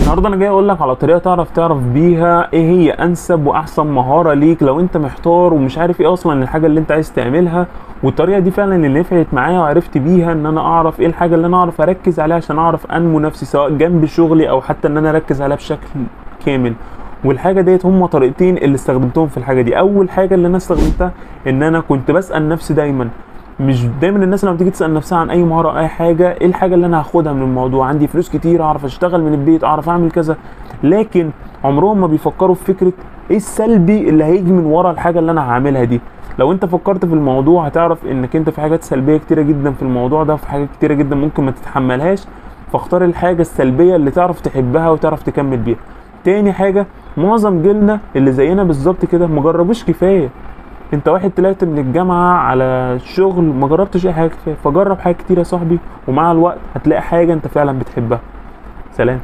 النهارده انا جاي اقول لك على طريقه تعرف بيها ايه هي انسب واحسن مهاره ليك لو انت محتار ومش عارف ايه اصلا الحاجه اللي انت عايز تعملها. والطريقه دي فعلا اللي نفعت معايا وعرفت بيها ان انا اعرف ايه الحاجه اللي انا اعرف اركز عليها عشان اعرف انمو نفسي سواء جنب شغلي او حتى ان انا اركز عليها بشكل كامل. والحاجه ديت هما طريقتين اللي استخدمتهم في الحاجه دي. اول حاجه اللي انا استخدمتها ان انا كنت بسال نفسي دايما، مش دايما الناس لما بتيجي تسال نفسها عن اي مهاره او اي حاجه ايه الحاجه اللي انا هاخدها من الموضوع، عندي فلوس كتير اعرف اشتغل من البيت اعرف اعمل كذا، لكن عمرهم ما بيفكروا في فكره ايه السلبي اللي هيجي من ورا الحاجه اللي انا هعملها دي. لو انت فكرت في الموضوع هتعرف انك انت في حاجات سلبيه كتيره جدا في الموضوع ده، في حاجات كتيره جدا ممكن ما تتحملهاش، فاختار الحاجه السلبيه اللي تعرف تحبها وتعرف تكمل بيها. تاني حاجه، معظم جيلنا اللي زينا بالظبط كده مجربوش كفايه. انت واحد طلعت من الجامعه على شغل ما جربتش اي حاجه كفايه، فجرب حاجات كتير يا صاحبي ومع الوقت هتلاقي حاجه انت فعلا بتحبها. سلام.